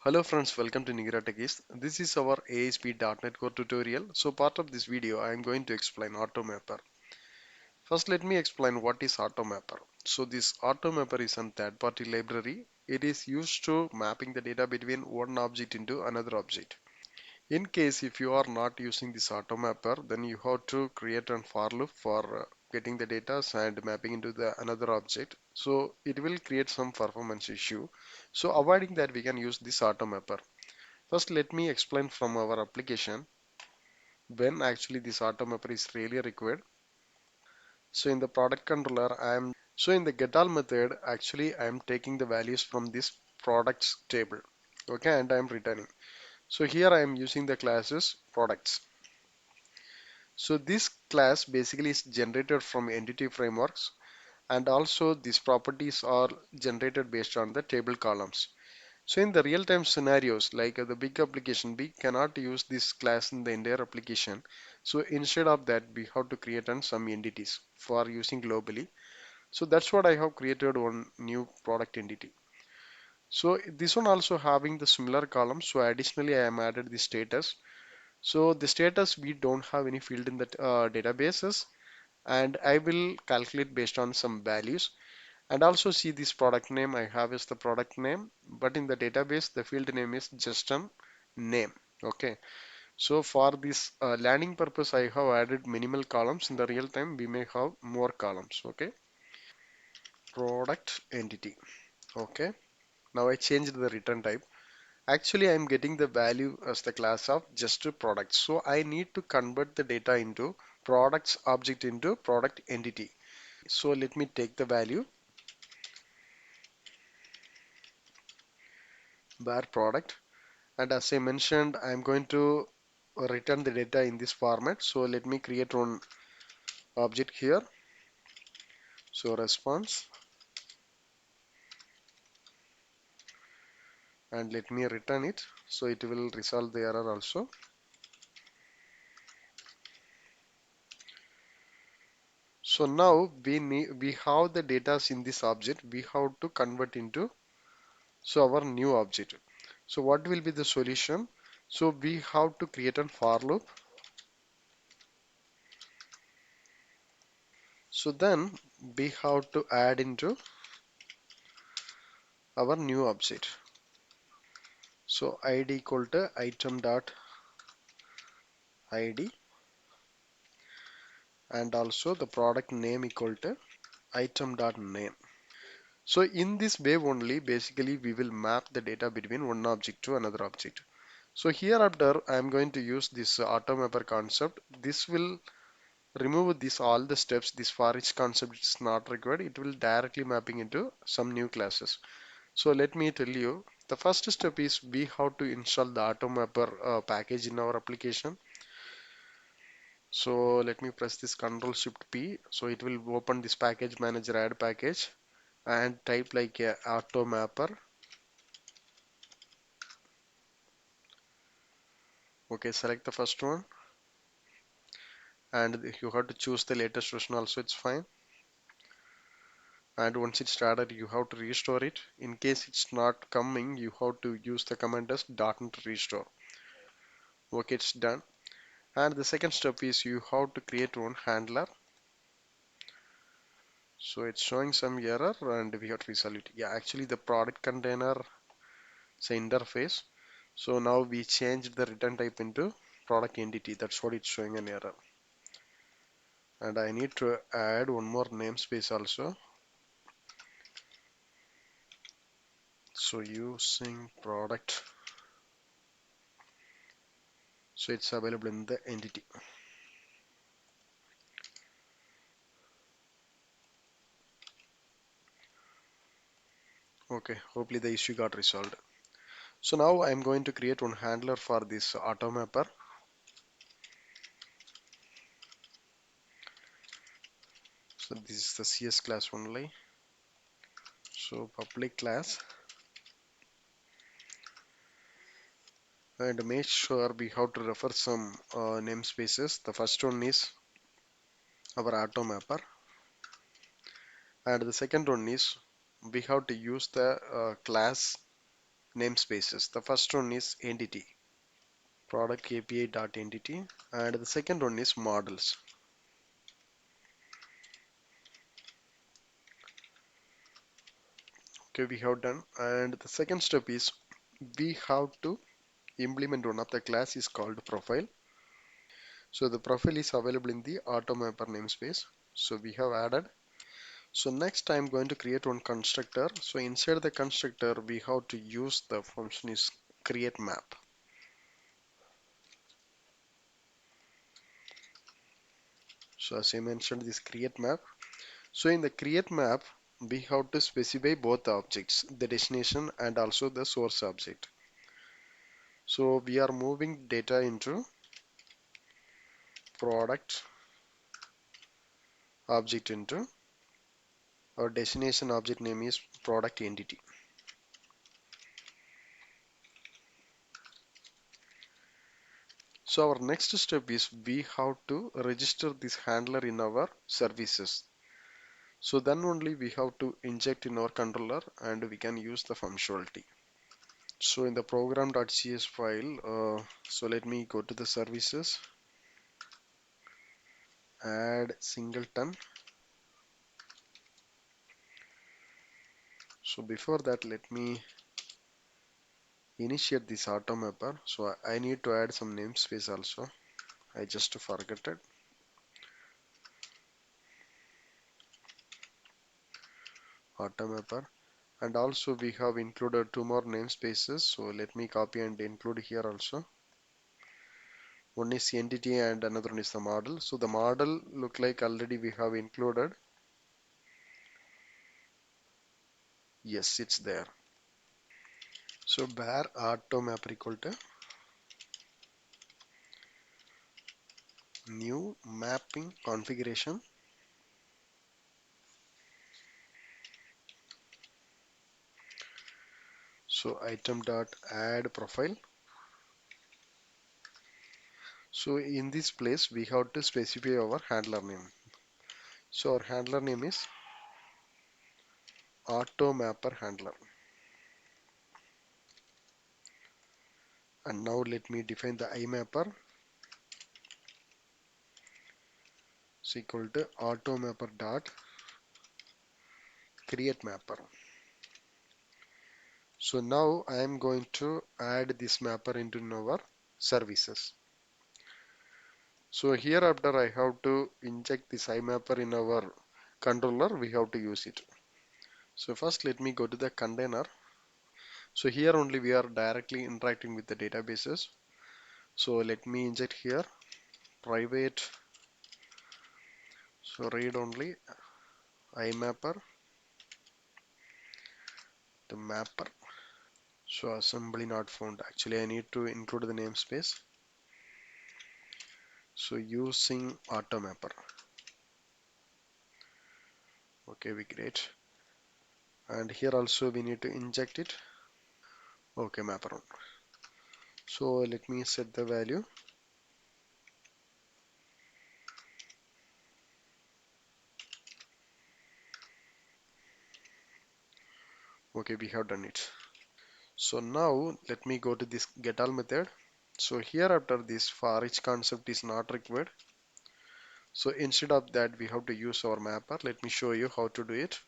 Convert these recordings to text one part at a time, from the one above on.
Hello friends, welcome to Nigira Techies. This is our ASP.NET Core tutorial. So part of this video, I am going to explain AutoMapper. First, let me explain what is AutoMapper. So this AutoMapper is a third-party library. It is used to mapping the data between one object into another object. In case if you are not using this AutoMapper, then you have to create a for loop for getting the data and mapping into the another object. So it will create some performance issue. So avoiding that, we can use this AutoMapper. First, let me explain from our application when actually this AutoMapper is really required. So in the product controller, in the getAll method, actually I am taking the values from this products table. Okay, and I am returning. So here I am using the classes products. So this class basically is generated from entity frameworks, and also these properties are generated based on the table columns. So in the real-time scenarios, like the big application, we cannot use this class in the entire application. So instead of that, we have to create some entities for using globally. So that's what I have created one new product entity. So this one also having the similar columns. So additionally, I am added the status. So the status, we don't have any field in the databases, and I will calculate based on some values. And also see this product name I have is the product name, but in the database the field name is just a name. Okay, so for this landing purpose I have added minimal columns. In the real time we may have more columns. Okay, product entity. Okay, now I changed the return type. Actually I'm getting the value as the class of just a product, so I need to convert the data into products object into product entity. So let me take the value var product. And as I mentioned, I'm going to return the data in this format. So let me create one object here. So response, and let me return it. So it will resolve the error also. So now we have the data in this object. We have to convert into our new object. So what will be the solution? So we have to create a for loop. So then we have to add into our new object. So id equal to item dot id, and also the product name equal to item dot name. So in this way only, basically we will map the data between one object to another object. So hereafter I am going to use this AutoMapper concept. This will remove this all the steps. This for each concept is not required. It will directly mapping into some new classes. So let me tell you, the first step is we have to install the AutoMapper package in our application. So let me press this Ctrl Shift P. So it will open this package manager add package, and type like a AutoMapper. Okay, select the first one, and you have to choose the latest version also, it's fine. And once it's started, you have to restore it. In case it's not coming, you have to use the command as .NET restore. Okay, it's done. And the second step is you have to create one handler. So it's showing some error and we have to resolve it. Yeah, actually the product container, say interface. So now we changed the return type into product entity. That's what it's showing an error. And I need to add one more namespace also. So using product. So it's available in the entity. Okay, hopefully the issue got resolved. So now I'm going to create one handler for this AutoMapper. So this is the CS class only. So public class, and make sure we have to refer some namespaces. The first one is our AutoMapper, and the second one is we have to use the class namespaces. The first one is entity, product API dot entity, and the second one is models. Okay, we have done, and the second step is we have to implement one of the class is called profile. So the profile is available in the AutoMapper namespace. So we have added. So next I'm going to create one constructor. So inside the constructor we have to use the function is create map. So as I mentioned this create map. So in the create map we have to specify both the objects, the destination and also the source object. So we are moving data into product object into our destination object name is product entity. So our next step is we have to register this handler in our services. So then only we have to inject in our controller and we can use the functionality. So in the program.cs file, so let me go to the services, add singleton. So before that, let me initiate this AutoMapper. So I need to add some namespace also. I just forgot it. AutoMapper. And also we have included two more namespaces. So let me copy and include here also. One is entity and another one is the model. So the model look like already we have included. Yes, it's there. So var AutoMapper equal to new mapping configuration. So item dot add profile. So in this place we have to specify our handler name. So our handler name is AutoMapper handler. And now let me define the IMapper. So equal to AutoMapper dot create mapper. So now I am going to add this mapper into our services. So here after I have to inject this IMapper in our controller, we have to use it. So first let me go to the container. So here only we are directly interacting with the databases. So let me inject here private. So read only IMapper, the mapper. So assembly not found. Actually I need to include the namespace. So using AutoMapper. Okay, we great. And here also we need to inject it. Okay, mapper on. So let me set the value. Okay, we have done it. So now let me go to this getAll method. So here after this for each concept is not required. So instead of that we have to use our mapper. Let me show you how to do it.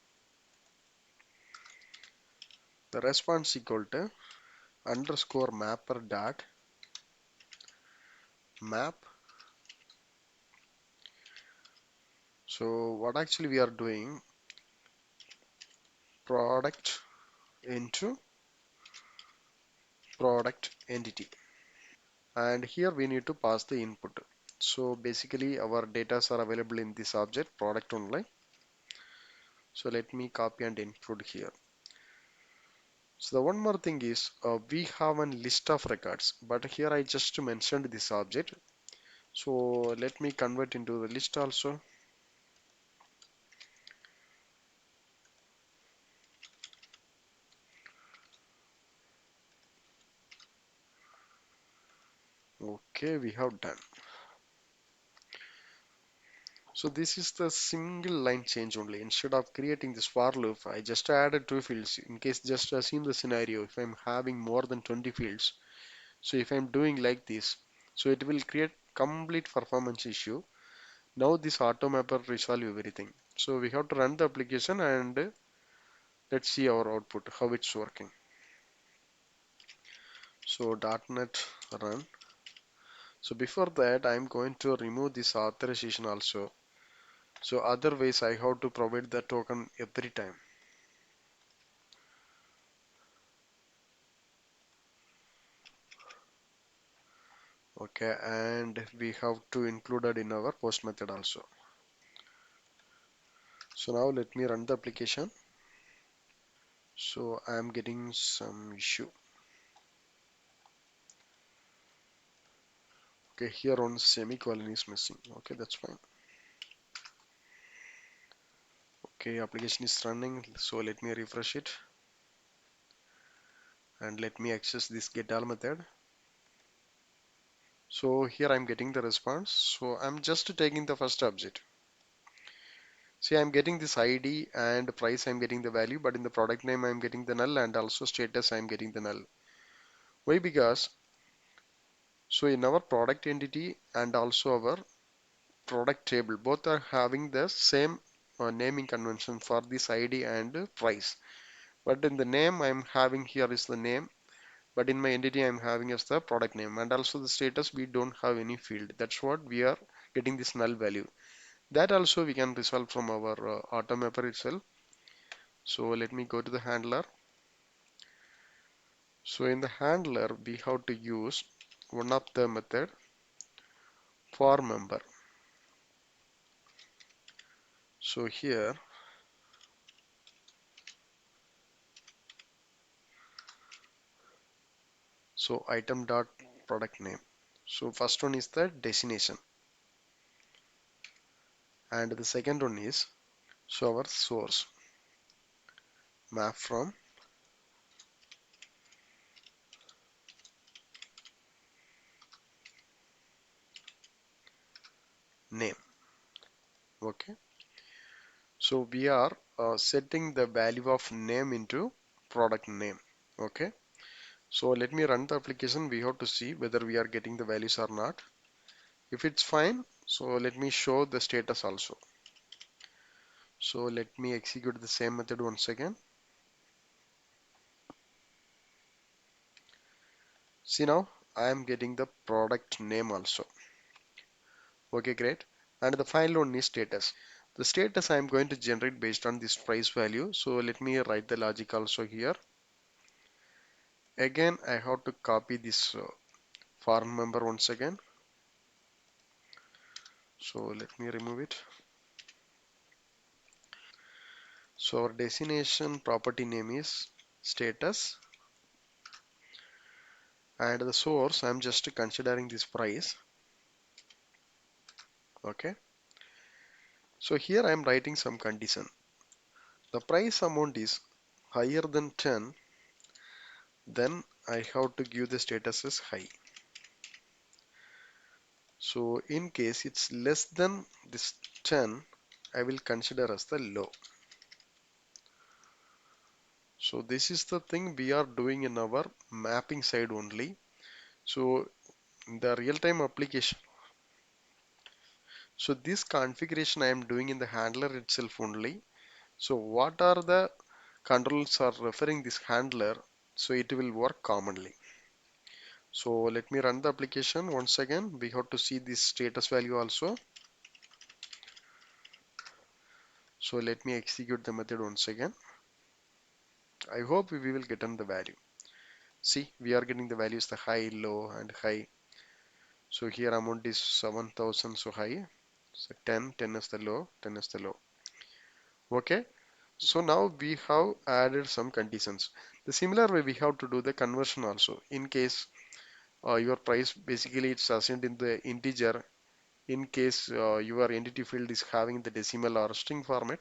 The response equal to underscore mapper dot map. So what actually we are doing, product into product entity, and here we need to pass the input. So basically our data are available in this object product only. So let me copy and include here. So the one more thing is we have a list of records, but here I just mentioned this object. So let me convert into the list also. Okay, we have done. So this is the single line change only. Instead of creating this for loop, I just added two fields in case, just assume the scenario if I'm having more than 20 fields. So if I'm doing like this, so it will create complete performance issue. Now this AutoMapper resolve everything. So we have to run the application and let's see our output, how it's working. So .NET run. So before that, I'm going to remove this authorization also. So otherwise I have to provide the token every time. Okay, and we have to include it in our post method also. So now let me run the application. So I am getting some issue. Okay, here on semicolon is missing. Okay, that's fine. Okay, application is running. So let me refresh it and let me access this getAll method. So here I'm getting the response. So I'm just taking the first object. See, I'm getting this ID and price, I'm getting the value, but in the product name, I'm getting the null and also status, I'm getting the null. Why? Because so in our product entity and also our product table, both are having the same naming convention for this ID and price. But in the name I'm having here is the name, but in my entity I'm having as the product name, and also the status we don't have any field. That's what we are getting this null value. That also we can resolve from our AutoMapper itself. So let me go to the handler. So in the handler we have to use one of the method for member. So here, so item dot product name. So first one is the destination and the second one is so our source map from name. Okay, so we are setting the value of name into product name. Okay, so let me run the application. We have to see whether we are getting the values or not. If it's fine, so let me show the status also. So let me execute the same method once again. See, now I am getting the product name also. Okay, great. And the final one is status. The status I am going to generate based on this price value. So let me write the logic also here. Again, I have to copy this form member once again. So let me remove it. So our destination property name is status, and the source I'm just considering this price. Okay. So here I am writing some condition. The price amount is higher than 10, then I have to give the status as high. So in case it's less than this 10, I will consider as the low. So this is the thing we are doing in our mapping side only. So in the real-time application, so this configuration I am doing in the handler itself only. So what are the controls are referring this handler, so it will work commonly. So let me run the application once again. We have to see this status value also. So let me execute the method once again. I hope we will get on the value. See, we are getting the values the high, low and high. So here amount is 7,000, so high. So 10 is the low, 10 is the low. Okay. So now we have added some conditions. The similar way we have to do the conversion also. In case your price basically it's assigned in the integer. In case your entity field is having the decimal or string format,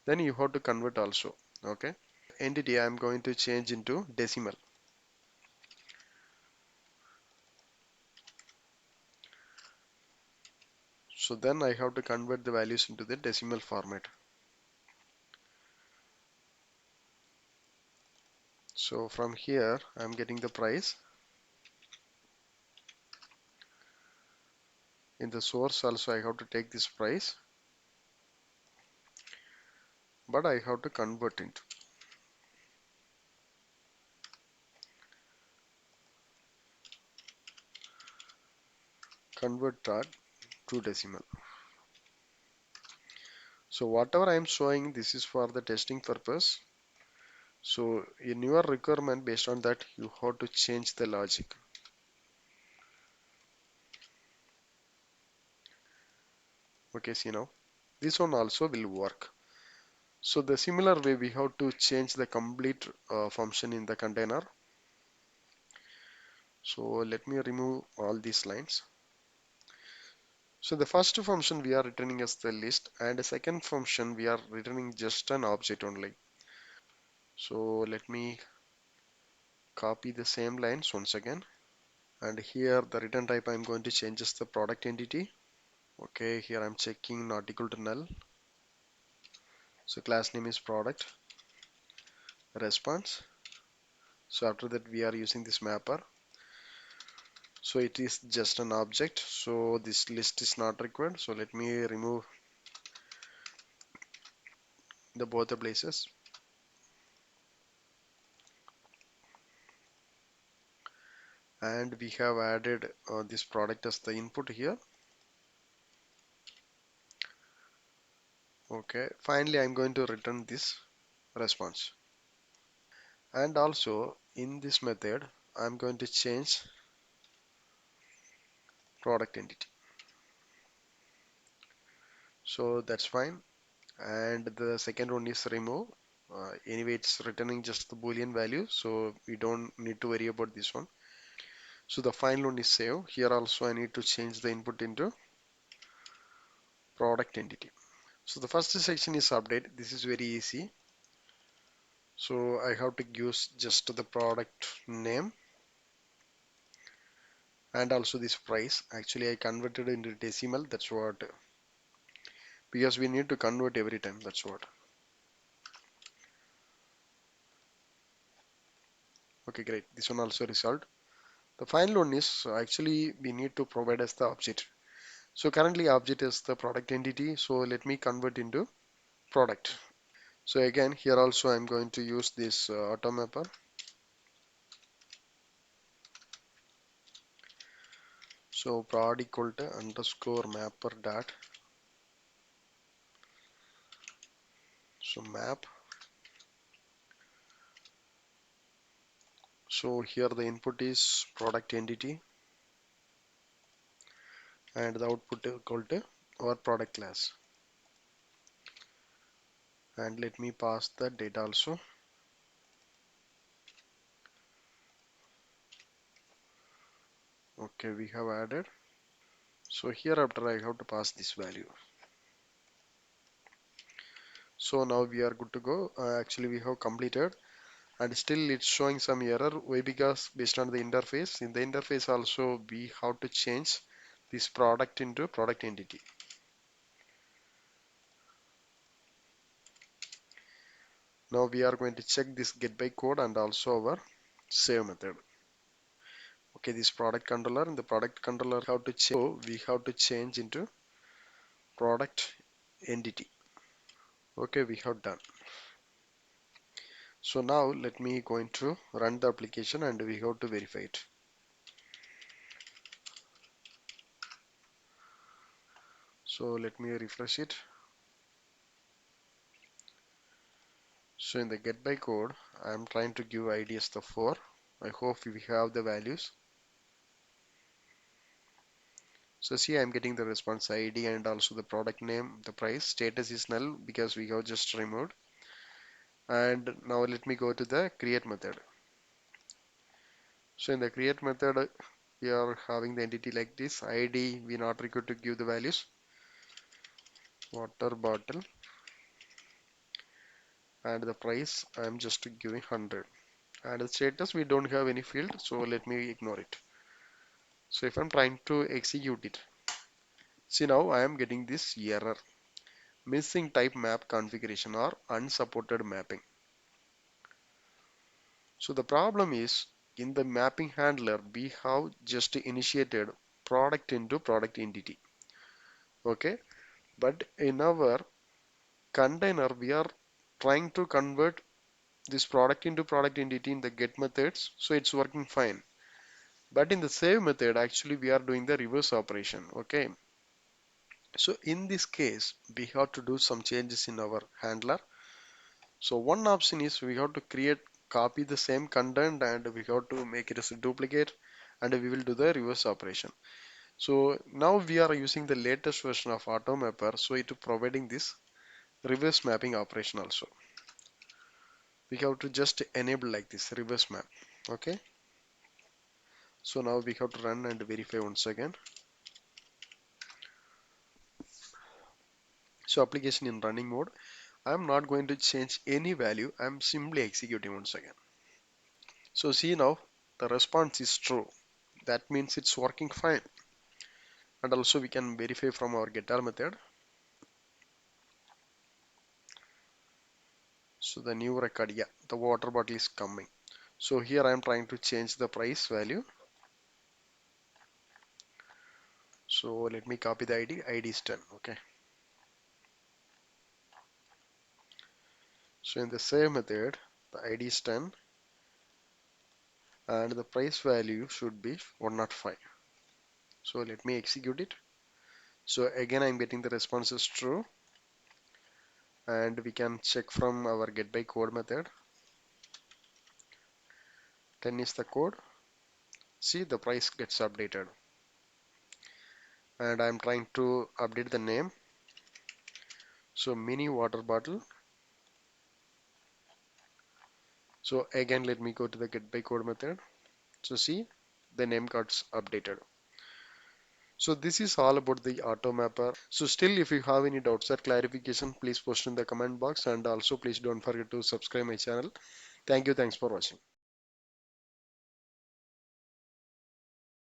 then you have to convert also. Okay. Entity I am going to change into decimal. So then I have to convert the values into the decimal format. So from here I'm getting the price. In the source also I have to take this price, but I have to convert that to decimal. So whatever I am showing, this is for the testing purpose. So in your requirement, based on that, you have to change the logic. Okay, see now, this one also will work. So the similar way we have to change the complete function in the container. So let me remove all these lines. So the first function we are returning as the list, and the second function we are returning just an object only. So let me copy the same lines once again, and here the return type I'm going to change as the product entity. Okay, here I'm checking not equal to null. So class name is product response. So after that we are using this mapper. So it is just an object. So this list is not required. So let me remove the both the places. And we have added this product as the input here. Okay, finally I'm going to return this response. And also in this method I'm going to change product entity. So that's fine. And the second one is remove. Anyway, it's returning just the boolean value, so we don't need to worry about this one. So the final one is save. Here also I need to change the input into product entity. So the first section is update. This is very easy. So I have to use just the product name and also this price. Actually I converted into decimal. That's what, because we need to convert every time. That's what. Okay, great. This one also resolved. The final one is actually we need to provide as the object. So currently object is the product entity. So let me convert into product. So again here also I'm going to use this AutoMapper. So prod equal to underscore mapper dot. So map. So here the input is product entity and the output equal to our product class. And let me pass the data also. Okay, we have added. So here after I have to pass this value. So now we are good to go. Actually we have completed, and still it's showing some error. Why? Because based on the interface, in the interface also we have to change this product into product entity. Now we are going to check this get by code and also our save method. Okay, this product controller, and the product controller have to change. So we have to change into product entity. Okay, we have done. So now let me going to run the application and we have to verify it. So let me refresh it. So in the get by code, I'm trying to give ID as the 4. I hope we have the values. So see, I'm getting the response ID and also the product name, the price. Status is null because we have just removed. And now let me go to the create method. So in the create method, we are having the entity like this. ID, we not required to give the values. Water bottle. And the price, I'm just giving 100. And the status, we don't have any field. So let me ignore it. So if I'm trying to execute it, See, now I am getting this error, missing type map configuration or unsupported mapping. So the problem is, in the mapping handler we have just initiated product into product entity. Okay, but in our container we are trying to convert this product into product entity in the get methods, so it's working fine. But in the save method actually we are doing the reverse operation. Okay, so in this case we have to do some changes in our handler. So one option is we have to copy the same content and we have to make it as a duplicate, and we will do the reverse operation. So now we are using the latest version of AutoMapper, so it is providing this reverse mapping operation also. We have to just enable like this reverse map. Okay, so now we have to run and verify once again. So application in running mode. I'm not going to change any value. I'm simply executing once again. So see, now the response is true. That means it's working fine. And also we can verify from our getter method. So the new record, yeah, the water bottle is coming. So here I am trying to change the price value. So let me copy the ID. ID is 10. Okay. So in the same method, the ID is 10 and the price value should be 105. So let me execute it. So again I'm getting the response is true, and we can check from our get by code method. 10 is the code. See, the price gets updated, and I'm trying to update the name. So mini water bottle. So again let me go to the get by code method. So see, the name got updated. So this is all about the AutoMapper. So still, if you have any doubts or clarification, please post in the comment box, and also please don't forget to subscribe my channel. Thank you. Thanks for watching.